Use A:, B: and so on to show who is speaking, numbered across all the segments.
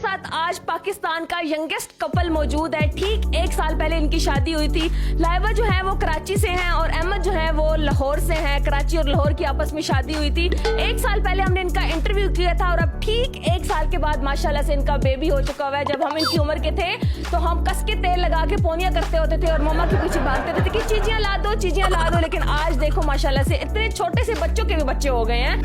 A: साथ आज पाकिस्तान का यंगेस्ट कपल मौजूद है। ठीक 1 साल पहले इनकी शादी हुई थी। लाइबा जो है वो कराची से हैं और अहमद जो है वो लाहौर से हैं। कराची और लाहौर की आपस में शादी हुई थी। 1 साल पहले हमने इनका इंटरव्यू किया था और अब ठीक 1 साल के बाद माशाल्लाह से इनका बेबी हो चुका हुआ है। जब हम इनकी उम्र के थे तो हम कस के तेल लगा के पोनियां करते होते थे और मम्मा के पीछे भागते रहते थे कि चीजियां ला दो, चीजियां ला दो। लेकिन आज देखो माशाल्लाह से इतने छोटे से बच्चों के भी बच्चे हो गए हैं।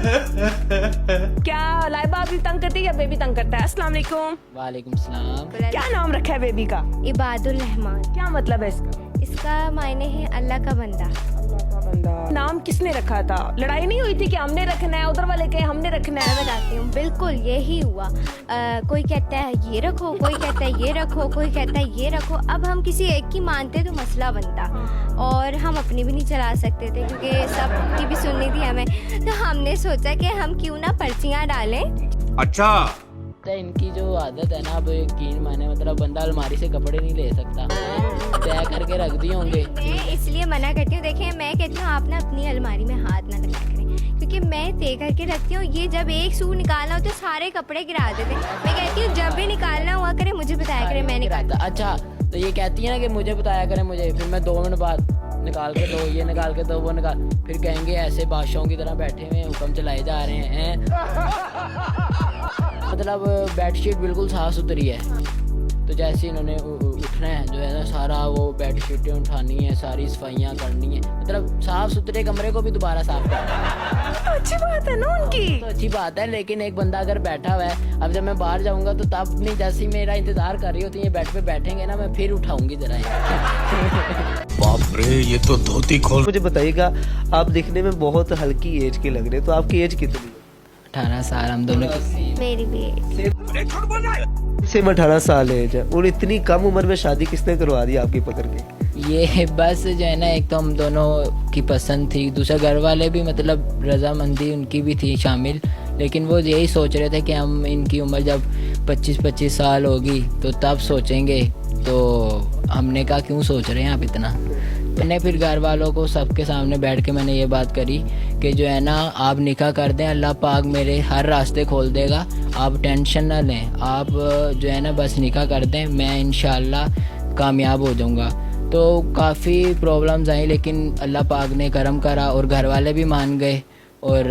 A: क्या लाइबा अभी तंग करती है या बेबी तंग करता है? अस्सलाम वालेकुम।
B: वालेकुम सलाम।
A: क्या नाम रखा है बेबी का?
C: इबादुल रहमान।
A: क्या मतलब है इसका?
C: इसका मायने है अल्लाह का बंदा।
A: नाम किसने रखा था? लड़ाई नहीं हुई थी कि हमने रखना है, उधर वाले कहे हमने रखना है?
C: बताती हूँ, बिल्कुल यही हुआ। कोई कहता है ये रखो, कोई कहता है ये रखो, कोई कहता है ये रखो। अब हम किसी एक की मानते तो मसला बनता और हम अपनी भी नहीं चला सकते थे क्योंकि सबकी भी सुननी थी हमें। तो हमने सोचा कि हम क्यों ना पर्चियाँ डालें।
D: अच्छा,
B: तो इनकी जो आदत है ना, अब यकीन माने मतलब बंदा अलमारी से कपड़े नहीं ले सकता, तय करके रख दिए होंगे।
C: मैं इसलिए मना करती हूँ। देखिए मैं कहती हूँ आप ना अपनी अलमारी में हाथ ना लगा करें क्योंकि मैं तय करके रखती हूँ। ये जब एक सूट निकालना हो तो सारे कपड़े गिरा देते। मैं कहती हूँ जब भी निकालना हुआ करे मुझे बताया करे, मैं निकालता।
B: अच्छा, तो ये कहती है ना कि मुझे बताया करे मुझे, फिर मैं 2 मिनट बाद निकाल के दो, ये निकाल के दो, वो निकाल, फिर कहेंगे ऐसे बादशाहों की तरह बैठे हुए हुक्म चलाए जा रहे हैं। मतलब बेडशीट बिल्कुल साफ़ सुथरी है, तो जैसे इन्होंने उठना है जो है ना, सारा वो बेडशीटें उठानी है, सारी सफाइयाँ करनी है। मतलब साफ़ सुथरे कमरे को भी दोबारा साफ करना है।
A: तो अच्छी बात है ना उनकी।
B: तो अच्छी बात है, लेकिन एक बंदा अगर बैठा हुआ है, अब जब मैं बाहर जाऊंगा तो तब नहीं, जैसे ही मेरा इंतजार कर रही होती है बेड पे बैठेंगे ना, मैं फिर उठाऊंगी जरा।
D: बाप रे, ये तो धोती खोल।
E: मुझे बताइएगा, आप दिखने में बहुत हल्की एज के लग रहे हैं, तो आपकी एज कितनी है?
B: 18 साल हम दोनों की।
C: मेरी भी
E: सेम 18 साल एज है और इतनी कम उम्र में शादी किसने करवा दी आपकी पकड़ के?
B: ये बस जो है ना, एक तो हम दोनों की पसंद थी, दूसरा घर वाले भी मतलब रजामंदी उनकी भी थी शामिल। लेकिन वो यही सोच रहे थे कि हम इनकी उम्र जब 25-25 साल होगी तो तब सोचेंगे। तो हमने कहा क्यों सोच रहे हैं आप इतना। मैंने फिर घर वालों को सबके सामने बैठ के मैंने ये बात करी कि जो है ना, आप निकाह कर दें, अल्लाह पाक मेरे हर रास्ते खोल देगा, आप टेंशन ना लें। आप जो है ना बस निकाह कर दें, मैं इंशाल्लाह कामयाब हो जाऊंगा। तो काफ़ी प्रॉब्लम्स आई, लेकिन अल्लाह पाक ने करम करा और घर वाले भी मान गए और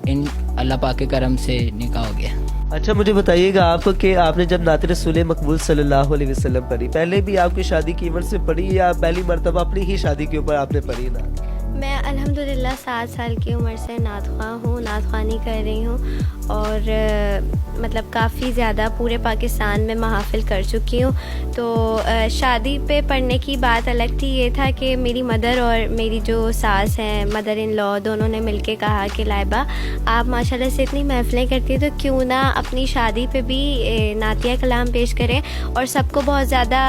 B: इन अल्लाह पाक के करम से निकाह हो गया।
E: अच्छा, मुझे बताइएगा आप कि आपने जब नात रसूल मकबूल सल्लल्लाहु अलैहि वसल्लम पढ़ी, पहले भी आपकी शादी की उम्र से पढ़ी या पहली मर्तबा अपनी ही शादी के ऊपर आपने पढ़ी ना?
C: मैं अल्हम्दुलिल्लाह 7 साल की उम्र से नात ख्वाह हूँ, नात ख्वानी कर रही हूँ और मतलब काफ़ी ज़्यादा पूरे पाकिस्तान में महाफिल कर चुकी हूँ। तो शादी पे पढ़ने की बात अलग थी। ये था कि मेरी मदर और मेरी जो सास हैं, मदर इन लॉ, दोनों ने मिलके कहा कि लाइबा आप माशाल्लाह से इतनी महफिलें करती हैं, तो क्यों ना अपनी शादी पे भी नातिया कलाम पेश करें। और सबको बहुत ज़्यादा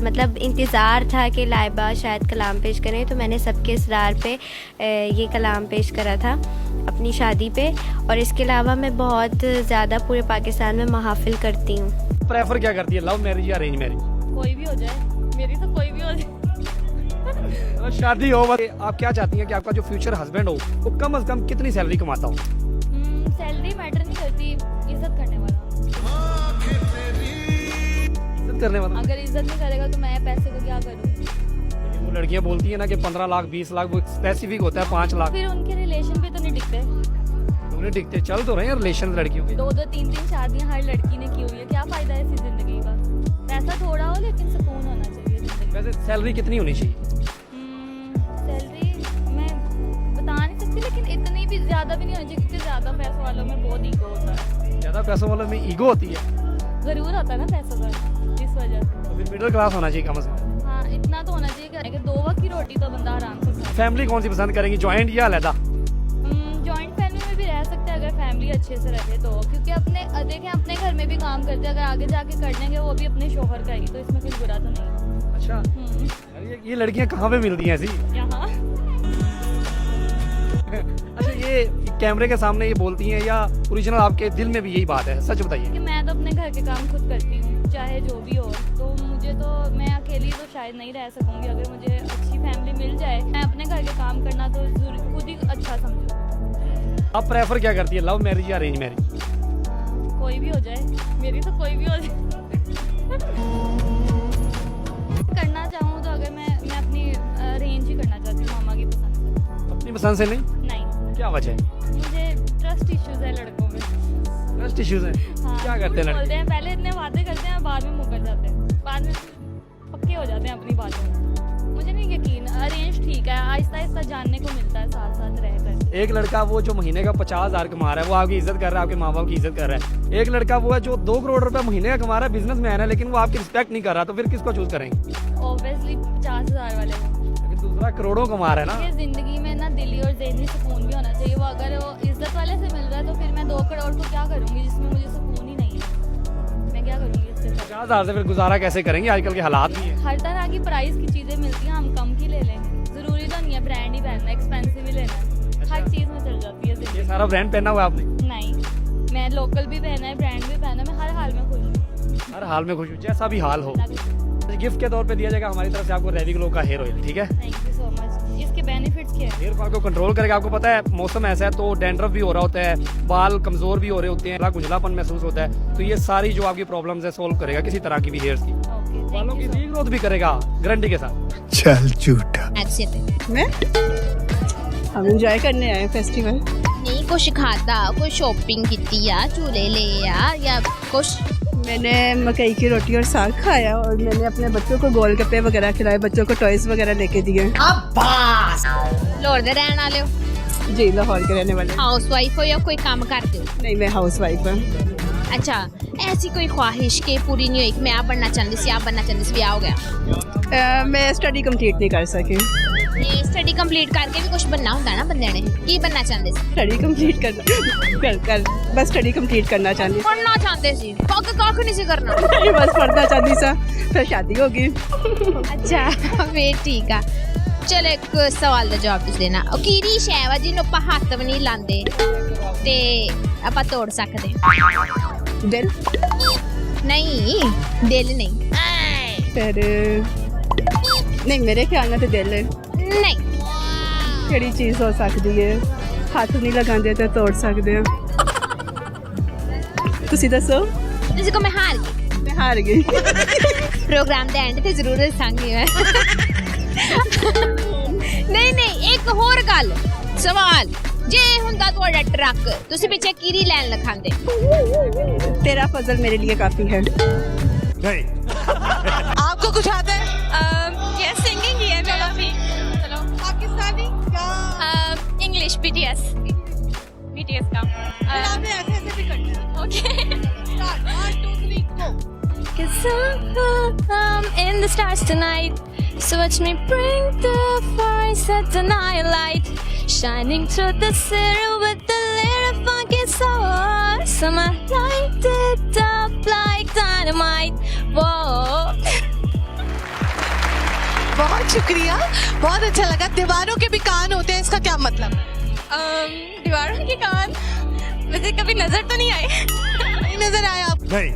C: मतलब इंतज़ार था कि लाइबा शायद कलाम पेश करें, तो मैंने सबके इसरार पे ये कलाम पेश करा था अपनी शादी पे। और इसके अलावा मैं बहुत ज़्यादा पूरे पाकिस्तान में महाफिल करती हूँ।
F: प्रेफर क्या करती है, लव मैरिज या अरेंज मैरिज?
G: कोई भी हो जाए, मेरी तो कोई भी हो जाए।
F: शादी हो, आप क्या चाहती हैं कि आपका जो फ्यूचर हस्बैंड हो वो कम से कम कितनी सैलरी कमाता हो?
G: सैलरी मैटर नहीं करती, इज्जत करने वाला।
F: इज्जत करने वाला।
G: अगर इज्जत नहीं करेगा तो मैं पैसे को क्या करूँ?
F: वो लड़कियां बोलती है ना कि 15 लाख 20 लाख, वो स्पेसिफिक होता है 5 लाख।
G: फिर उनके रिलेशन भी तो नहीं टिकते।
F: उन्हें दिखते चल तो रहे हैं रिलेशन लड़कियों के।
G: 2-2 3-3 शादियां हर लड़की ने की हुई है, क्या फायदा है ऐसी जिंदगी का? पैसा थोड़ा हो लेकिन सुकून होना चाहिए जिंदगी।
F: वैसे सैलरी कितनी होनी चाहिए?
G: सैलरी मैं बता नहीं सकती, लेकिन इतनी भी ज्यादा भी नहीं होनी चाहिए क्योंकि ज्यादा पैसों वालों में बहुत ईगो होता है।
F: ज्यादा पैसों वालों में ईगो होती है,
G: जरूर होता है ना पैसों का, इस वजह से।
F: तो फिर मिडिल क्लास होना चाहिए कम से कम।
G: हाँ, इतना तो होना चाहिए कि 2 वक्त की रोटी तो बंदा आराम से खा।
F: फैमिली कौन सी पसंद करेंगी, ज्वाइंट या अलग?
G: जॉइंट फैमिली में भी रह सकते हैं अगर फैमिली अच्छे से रहे तो, क्योंकि अपने देखें अपने घर में भी काम करते हैं, अगर आगे जाके कर लेंगे वो भी अपने शोहर का ही, तो इसमें कुछ बुरा तो नहीं।
F: अच्छा, ये लड़कियां कहाँ पे मिलती हैं ऐसी?
G: यहाँ
F: अच्छा, ये कैमरे के सामने ये बोलती हैं या ओरिजिनल आपके दिल में भी यही बात है? सच बताइए।
G: कि मैं तो अपने घर के काम खुद करती हूँ, चाहे जो भी हो। तो मुझे तो, मैं अकेली तो शायद नहीं रह सकूंगी। अगर मुझे अच्छी फैमिली मिल जाए, मैं अपने घर के काम करना तो खुद ही अच्छा समझूँ।
F: आप प्रेफर क्या करती है, लव मैरिज या अरेंज मैरिज?
G: कोई भी हो जाए, मेरी तो कोई भी हो जाए। करना चाहूँ तो अगर मैं अपनी रेंज ही करना चाहती हूँ मामा की पसंद से।
F: अपनी पसंद से नहीं?
G: नहीं,
F: क्या वजह है?
G: मुझे ट्रस्ट इश्यूज है लड़कों में।
F: ट्रस्ट इश्यूज हैं?
G: हाँ,
F: क्या करते हैं
G: बोलते
F: लड़के?
G: हैं पहले इतने वादे करते हैं, बाद में मुकर जाते हैं, बाद में पक्के हो जाते हैं अपनी बातों में। मुझे नहीं यकीन, अरेंज ठीक है, आहिस्ता आहिस्ता जानने को मिलता है साथ साथ रहकर।
F: एक लड़का वो जो महीने का 50,000 कमा रहा है, वो आपकी इज्जत कर रहा है, आपके माँ बाप की इज्जत कर रहा है। एक लड़का वो है जो 2 करोड़ रुपए महीने का कमा रहा है, बिजनेस मैन है, लेकिन वो आपकी रिस्पेक्ट नहीं कर रहा, तो फिर किसको चूज करेंगे?
G: ऑब्वियसली 50,000 वाले को।
F: लेकिन दूसरा करोड़ों कमा रहा है ना।
G: ये जिंदगी में ना दिली और ज़हनी सुकून भी होना चाहिए। वो अगर वो इज्जत वाले से मिल रहा है तो फिर मैं 2 करोड़ को क्या करूँगी जिसमें मुझे सुकून ही नहीं है? मैं क्या करूँगी इससे?
F: 50,000 से फिर गुजारा कैसे करेंगे? आजकल के हालात भी है।
G: हर तरह की प्राइस की चीज़ें मिलती हैं, हम कम की ले लेंगे। ज़रूरी तो नहीं है ब्रांड ही पहनना, एक्सपेंसिव ही लेना है। हर चीज़ में चल जाती है
F: ये
G: जिंदगी।
F: सारा ब्रांड पहना हुआ है आपने?
G: नहीं, मैं लोकल भी पहना है, ब्रांड भी पहना है, मैं हर हाल में खुश हूँ।
F: हर हाल में खुश हूँ, जैसा भी हाल हो।
G: थैंक
F: गिफ्ट के तौर पे दिया जाएगा हमारी तरफ से आपको रेविग्लो का हेयर ऑयल, ठीक है?
G: You so much. इसके बेनिफिट्स क्या है?
F: हेयर फॉल को कंट्रोल करेगा। आपको पता है मौसम ऐसा है तो डैंड्रफ भी हो रहा होता है, बाल कमजोर भी हो रहे होते हैं, खुजलापन महसूस होता है, तो ये सारी जो आपकी प्रॉब्लम्स है सोल्व करेगा, किसी तरह की भी हेयर्स की।
G: ओके,
F: बालों
G: थैंक
F: की
G: यू।
F: रीग्रोथ भी करेगा गारंटी के साथ।
D: चल झूठा।
H: मैं हम इंजॉय करने आए फेस्टिवल।
I: नहीं कुछ खादा, कोई शॉपिंग की या झूले ले या कुछ?
H: मैंने मकई की रोटी और साग खाया और मैंने अपने बच्चों को गोलगप्पे वगैरह खिलाए, बच्चों को टॉयज वगैरह लेके दिए।
I: लाहौर दे रहने वाले हो?
H: जी, लाहौर के रहने वाले।
I: हाउस वाइफ हो या कोई काम करते हो?
H: नहीं, मैं हाउस वाइफ हूँ।
I: अच्छा, ऐसी कोई ख्वाहिश के पूरी नहीं हुई कि मैं आप बनना चाहती थी, आप बनना चाहती थी, हो गया?
H: मैं स्टडी कंप्लीट नहीं कर सकी।
I: ये स्टडी कंप्लीट करके भी कुछ बनना होता है ना बंदे ने। की बनना चाहते सी?
H: स्टडी कंप्लीट कर बस स्टडी कंप्लीट करना चाहती
I: पढ़ना चाहते सी? कख नहीं सी करना?
H: थी। बस पढ़ना चाहती सा, फिर शादी होगी।
I: अच्छा, फिर ठीक है। चलो एक सवाल का जवाब तुस देना। ਉਹ ਕਿਹੜੀ ਸ਼ੈ ਵਾ ਜਿਹਨੂੰ ਆਪਾਂ ਹੱਥ ਵੀ ਨਹੀਂ ਲਾਉਂਦੇ ਤੇ ਆਪਾਂ ਤੋੜ ਸਕਦੇ?
H: दिल,
I: नहीं, दिल नहीं।
H: फिर नहीं, मेरे ख्याल में तो दिल है।
I: नहीं,
H: ਕਿਹੜੀ ਚੀਜ਼ ਹੋ ਸਕਦੀ ਹੈ? ਹੱਥ ਨਹੀਂ ਲਗਾਉਂਦੇ ਤਾਂ ਤੋੜ ਸਕਦੇ ਹਾਂ। ਤੁਸੀਂ ਦੱਸੋ।
I: किसी को मैं हार गई।
H: ਮੈਂ ਹਾਰ ਗਈ।
I: प्रोग्राम ਦੇ एंड ਤੇ ਜ਼ਰੂਰ ਦੱਸਾਂਗੀ ਮੈਂ। ਨਹੀਂ ਇੱਕ ਹੋਰ ਗੱਲ ਸਵਾਲ ਜੇ ਹੁੰਦਾ ਤੁਹਾਡਾ ਟਰੱਕ ਤੁਸੀਂ ਪਿੱਛੇ ਕੀਰੀ ਲੈਣ ਲਖਾਂਦੇ?
H: तेरा फजल मेरे लिए काफी है।
J: आपको कुछ आता है?
G: ये सिंगिंग ही है मेरा भी। चलो,
J: पाकिस्तानी या
G: इंग्लिश BTS का।
J: फिर आपने ऐसे ऐसे भी करना है।
G: Okay.
J: Start, 1 2 3 go.
G: 'Cause I'm in the stars tonight, so watch me bring the fire, set the night light, shining through the city with the little funky soul. So I light it up like dynamite. Whoa.
J: बहुत शुक्रिया, बहुत अच्छा लगा। दीवारों के भी कान होते हैं, इसका क्या मतलब है?
G: दीवारों के कान वैसे कभी नजर तो नहीं आए।
J: नहीं नजर आया आप?
D: नहीं।